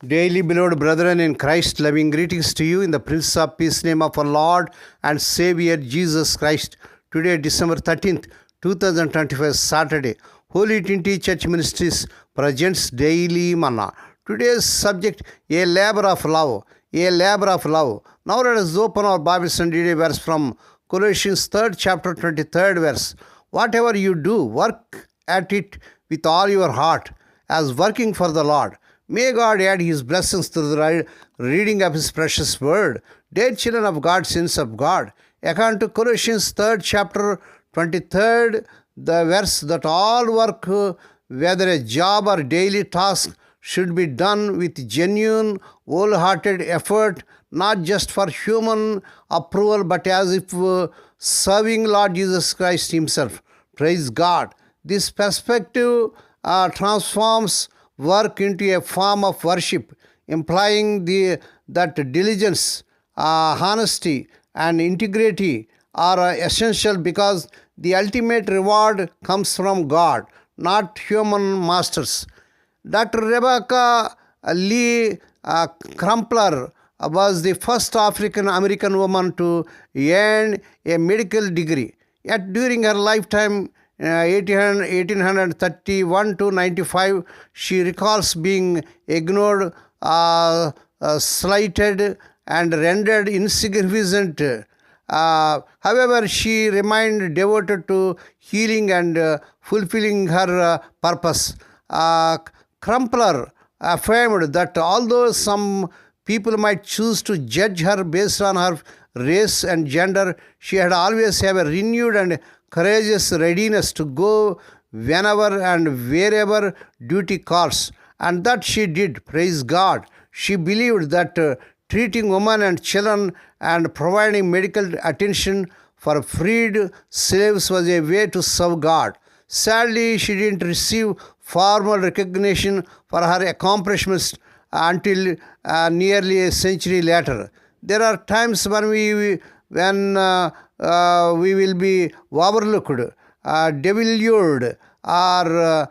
Daily beloved brethren in Christ, loving greetings to you in the Prince of Peace name of our Lord and Savior Jesus Christ. Today, December 13th, 2025, Saturday, Holy Trinity Church Ministries presents Daily Manna. Today's subject, a labor of love. A labor of love. Now let us open our Bibles and read a verse from Colossians 3rd chapter 23rd verse. Whatever you do, work at it with all your heart, as working for the Lord. May God add His blessings to the reading of His precious word. Dear children of God, sins of God, according to Colossians 3rd chapter 23rd, the verse that all work, whether a job or daily task, should be done with genuine, wholehearted effort, not just for human approval, but as if serving Lord Jesus Christ Himself. Praise God. This perspective transforms work into a form of worship, implying that diligence, honesty, and integrity are essential because the ultimate reward comes from God, not human masters. Dr. Rebecca Lee Crumpler was the first African American woman to earn a medical degree. Yet during her lifetime, 1831 to 95, she recalls being ignored, slighted, and rendered insignificant. However, she remained devoted to healing and fulfilling her purpose. Crumpler affirmed that although some people might choose to judge her based on her race and gender, she had always have a renewed and courageous readiness to go whenever and wherever duty calls. And that she did, praise God. She believed that treating women and children and providing medical attention for freed slaves was a way to serve God. Sadly, she didn't receive formal recognition for her accomplishments until nearly a century later. There are times when we will be overlooked, devalued, or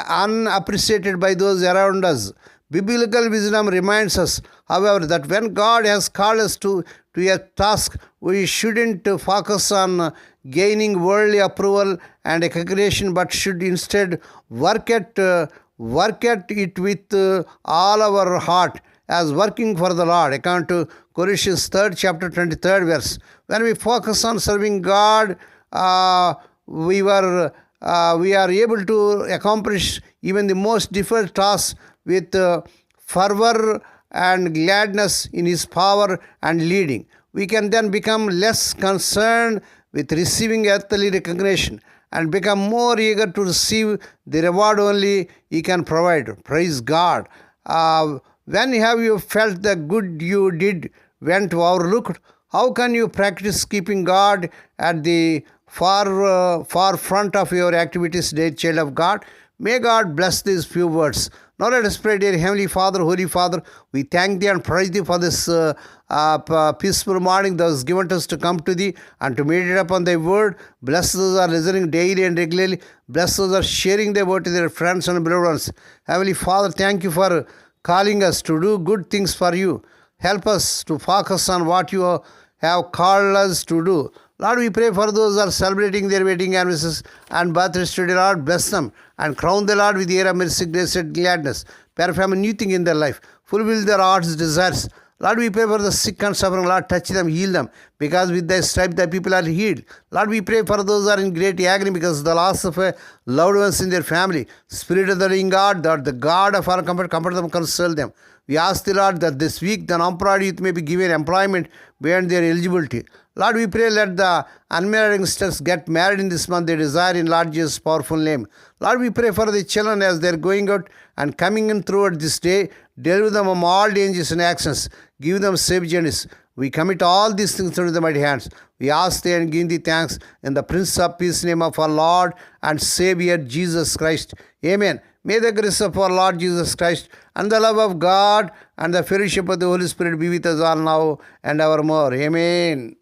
unappreciated by those around us. Biblical wisdom reminds us, however, that when God has called us to a task, we shouldn't focus on gaining worldly approval and recognition, but should instead work at it with all our heart, as working for the Lord, according to Colossians 3rd chapter 23rd verse. When we focus on serving God, we are able to accomplish even the most difficult tasks with fervor and gladness in His power and leading. We can then become less concerned with receiving earthly recognition and become more eager to receive the reward only He can provide. Praise God. When have you felt the good you did went overlooked? How can you practice keeping God at the far front of your activities, dear child of God? May God bless these few words. Now let us pray. Dear Heavenly Father, Holy Father, we thank Thee and praise Thee for this peaceful morning that was given to us to come to Thee and to meditate upon Thy word. Bless those who are listening daily and regularly. Bless those who are sharing Thy word to their friends and beloved ones. Heavenly Father, thank You for calling us to do good things for You. Help us to focus on what You have called us to do. Lord, we pray for those who are celebrating their wedding anniversaries and birthdays today. Lord, bless them and crown the Lord with the air of mercy, grace, and gladness. Perform a new thing in their life. Fulfill their heart's desires. Lord, we pray for the sick and suffering. Lord, touch them, heal them, because with Thy stripe Thy people are healed. Lord, we pray for those who are in great agony because of the loss of loved ones in their family. Spirit of the living God, that the God of our comfort them, console them. We ask the Lord that this week the unemployed youth may be given employment beyond their eligibility. Lord, we pray let the unmarried youngsters get married in this month they desire in Lord Jesus' powerful name. Lord, we pray for the children as they are going out and coming in throughout this day. Deliver them from all dangers and actions. Give them safe journeys. We commit all these things into the mighty hands. We ask Thee and give Thee thanks in the Prince of Peace name of our Lord and Savior Jesus Christ. Amen. May the grace of our Lord Jesus Christ and the love of God and the fellowship of the Holy Spirit be with us all now and evermore. Amen.